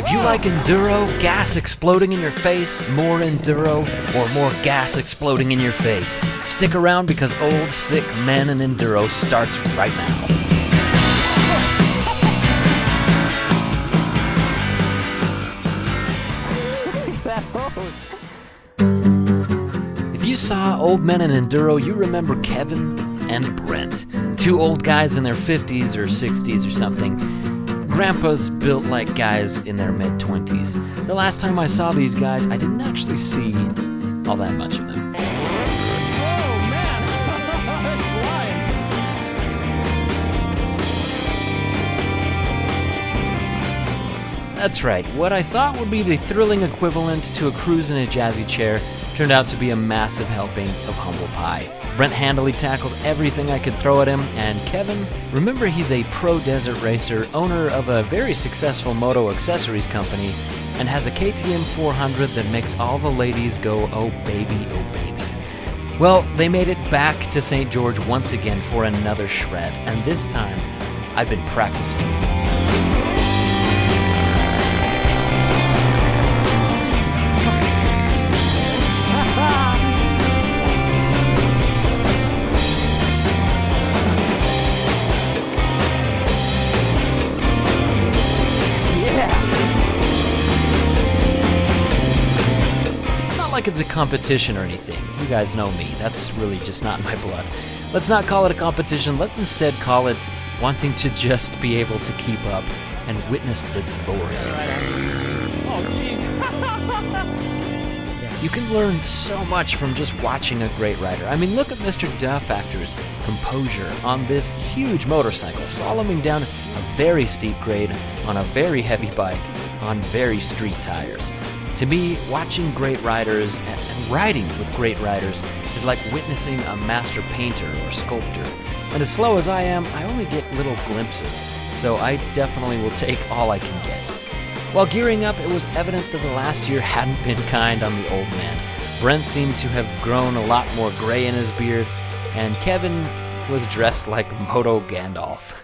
If you like enduro, gas exploding in your face, more enduro, or more gas exploding in your face, stick around because Old Sick Men in Enduro starts right now. If you saw Old Men in Enduro, you remember Kevin and Brent, two old guys in their 50s or 60s or something. Grandpas built like guys in their mid-20s. The last time I saw these guys, I didn't actually see all that much of them. Oh man, it's flying. That's right, what I thought would be the thrilling equivalent to a cruise in a jazzy chair turned out to be a massive helping of humble pie. Brent handily tackled everything I could throw at him, and Kevin, remember he's a pro desert racer, owner of a very successful moto accessories company, and has a KTM 400 that makes all the ladies go, oh baby, oh baby. Well, they made it back to St. George once again for another shred, and this time, I've been practicing. Like it's a competition or anything. You guys know me. That's really just not in my blood. Let's not call it a competition. Let's instead call it wanting to just be able to keep up and witness the glory. Oh, jeez. You can learn so much from just watching a great rider. I mean, look at Mr. Duff Actor's composure on this huge motorcycle, slaloming down a very steep grade on a very heavy bike on very street tires. To me, watching great riders and riding with great riders is like witnessing a master painter or sculptor. And as slow as I am, I only get little glimpses, so I definitely will take all I can get. While gearing up, it was evident that the last year hadn't been kind on the old man. Brent seemed to have grown a lot more gray in his beard, and Kevin was dressed like Moto Gandalf.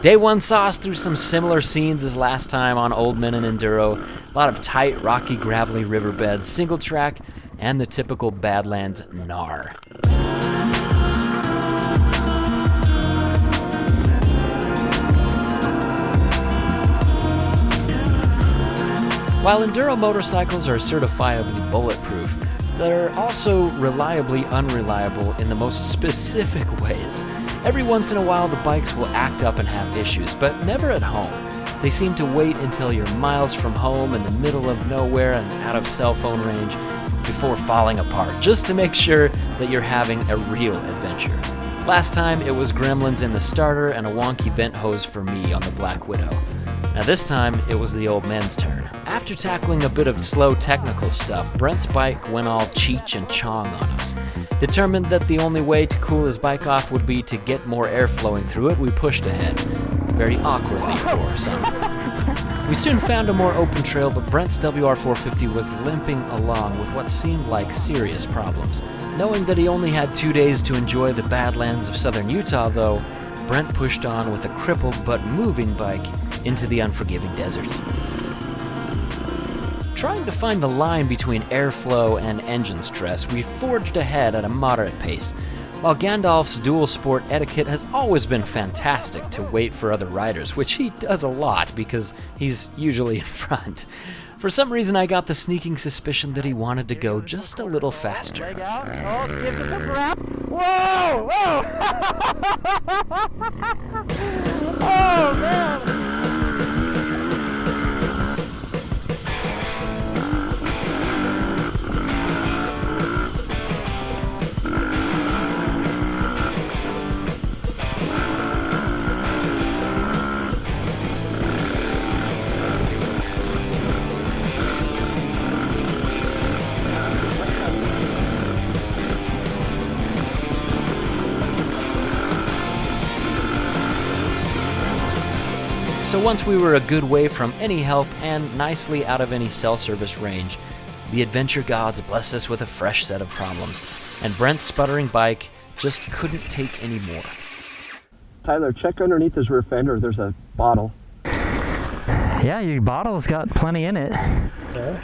Day one saw us through some similar scenes as last time on Old Men in Enduro. A lot of tight, rocky, gravelly riverbeds, single track, and the typical Badlands gnar. While Enduro motorcycles are certifiably bulletproof, they're also reliably unreliable in the most specific ways. Every once in a while, the bikes will act up and have issues, but never at home. They seem to wait until you're miles from home in the middle of nowhere and out of cell phone range before falling apart, just to make sure that you're having a real adventure. Last time, it was gremlins in the starter and a wonky vent hose for me on the Black Widow. Now this time, it was the old man's turn. After tackling a bit of slow technical stuff, Brent's bike went all Cheech and Chong on us. Determined that the only way to cool his bike off would be to get more air flowing through it, we pushed ahead. Very awkwardly for some. We soon found a more open trail, but Brent's WR450 was limping along with what seemed like serious problems. Knowing that he only had 2 days to enjoy the Badlands of southern Utah, though, Brent pushed on with a crippled but moving bike into the unforgiving desert. Trying to find the line between airflow and engine stress, we forged ahead at a moderate pace. While Gandalf's dual sport etiquette has always been fantastic to wait for other riders, which he does a lot because he's usually in front. For some reason, I got the sneaking suspicion that he wanted to go just a little faster. Leg out. Oh, gives it the grab. Whoa! Whoa! Oh, man! So once we were a good way from any help and nicely out of any cell service range, the adventure gods blessed us with a fresh set of problems, and Brent's sputtering bike just couldn't take any more. Tyler, check underneath his rear fender. There's a bottle. Yeah, your bottle's got plenty in it. Okay.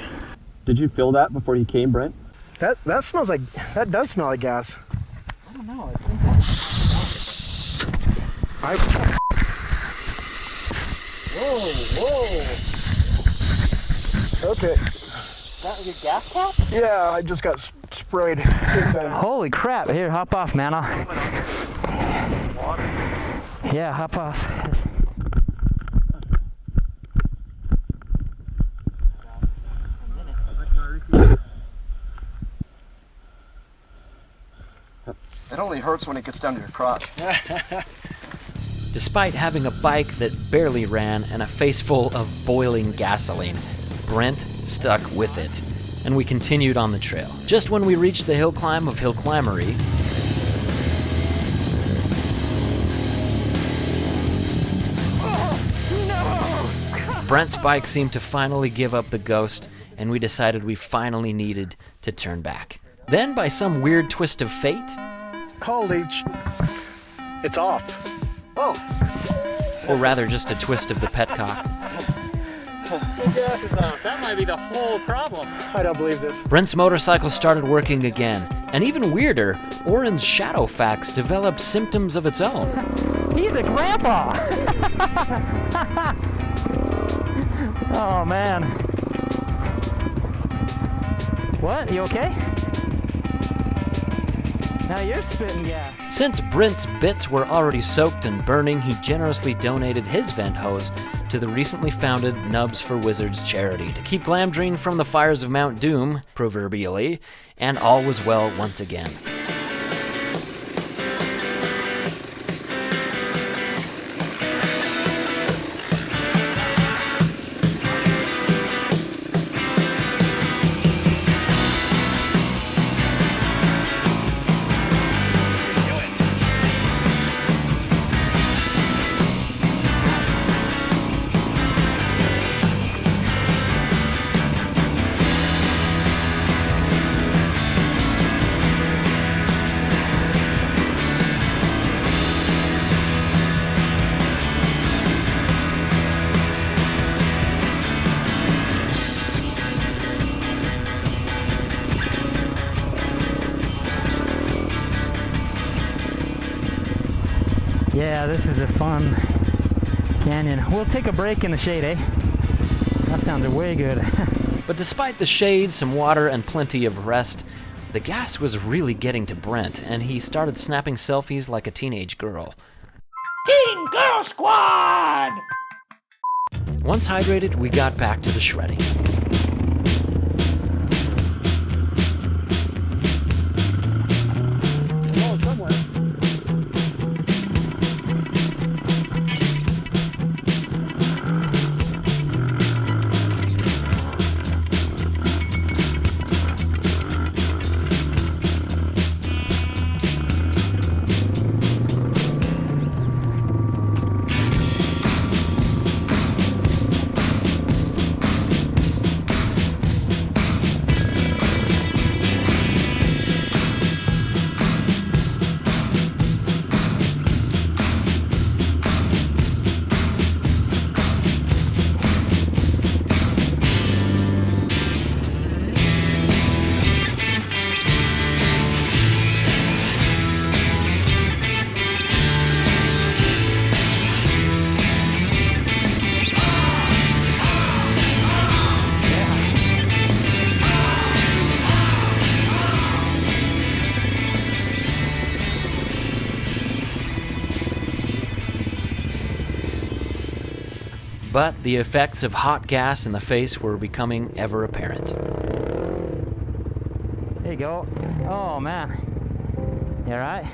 Did you fill that before you came, Brent? That smells like, that does smell like gas. I don't know, I think that's... Whoa. Okay. Is that your gas cap? Yeah, I just got sprayed. Holy crap, here, hop off, man. Yeah, hop off. It only hurts when it gets down to your crotch. Despite having a bike that barely ran and a face full of boiling gasoline, Brent stuck with it, and we continued on the trail. Just when we reached the hill climb of Hill Climbery, Brent's bike seemed to finally give up the ghost, and we decided we finally needed to turn back. Then, by some weird twist of fate, Holy it's off. Oh. or rather just a twist of the petcock, That might be the whole problem. I don't believe this. Brent's motorcycle started working again, and even weirder, Oren's Shadowfax developed symptoms of its own. He's a grandpa! Oh, man. What? You okay? Now you're spitting gas. Since Brent's bits were already soaked and burning, he generously donated his vent hose to the recently founded Nubs for Wizards charity to keep Glamdring from the fires of Mount Doom, proverbially, and all was well once again. Yeah, this is a fun canyon. We'll take a break in the shade, eh? That sounds way good. But despite the shade, some water, and plenty of rest, the gas was really getting to Brent, and he started snapping selfies like a teenage girl. Teen Girl Squad! Once hydrated, we got back to the shredding. But the effects of hot gas in the face were becoming ever apparent. There you go. Oh, man. You alright?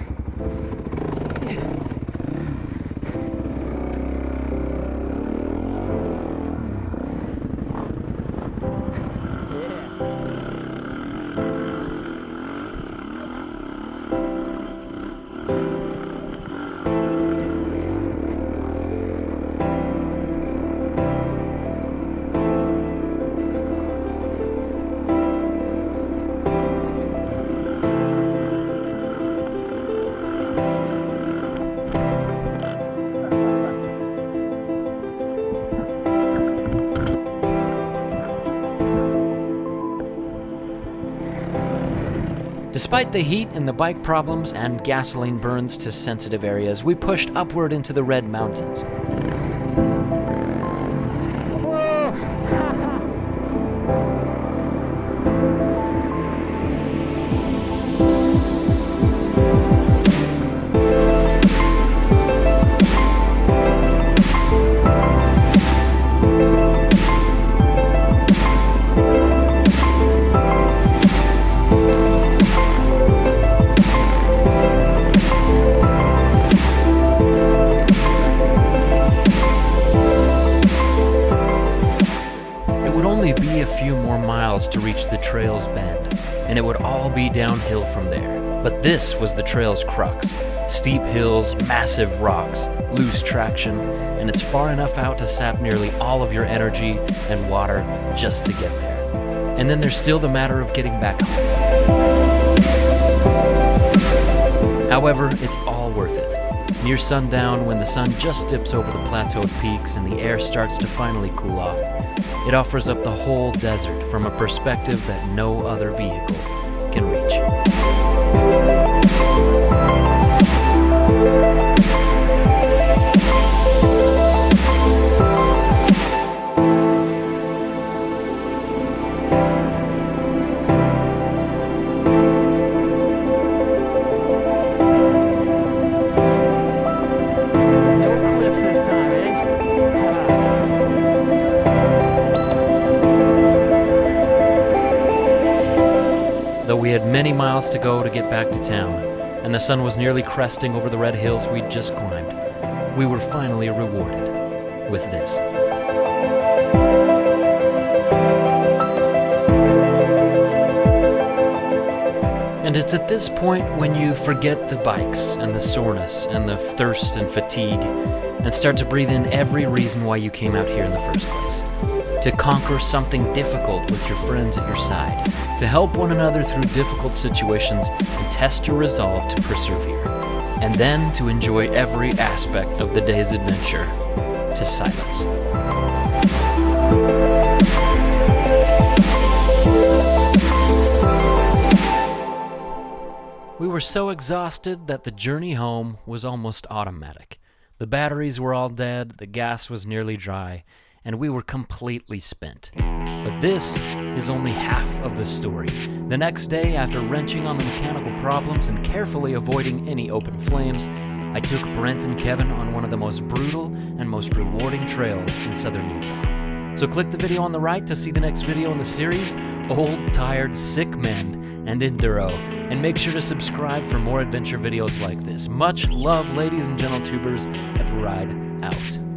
Despite the heat and the bike problems and gasoline burns to sensitive areas, we pushed upward into the Red Mountains. Be a few more miles to reach the trail's bend, and it would all be downhill from there. But this was the trail's crux. Steep hills, massive rocks, loose traction, and it's far enough out to sap nearly all of your energy and water just to get there. And then there's still the matter of getting back home. However, it's all worth it. Near sundown, when the sun just dips over the plateaued peaks and the air starts to finally cool off, it offers up the whole desert from a perspective that no other vehicle can reach. No cliffs this time, eh? Though we had many miles to go to get back to town, and the sun was nearly cresting over the red hills we'd just climbed, we were finally rewarded with this. And it's at this point when you forget the bikes and the soreness and the thirst and fatigue and start to breathe in every reason why you came out here in the first place. To conquer something difficult with your friends at your side, to help one another through difficult situations and test your resolve to persevere, and then to enjoy every aspect of the day's adventure to silence. We were so exhausted that the journey home was almost automatic. The batteries were all dead, the gas was nearly dry, and we were completely spent. But this is only half of the story. The next day, after wrenching on the mechanical problems and carefully avoiding any open flames, I took Brent and Kevin on one of the most brutal and most rewarding trails in southern Utah. So click the video on the right to see the next video in the series, Old, Tired, Sick Men and Enduro, and make sure to subscribe for more adventure videos like this. Much love, ladies and gentle tubers. eveRide out.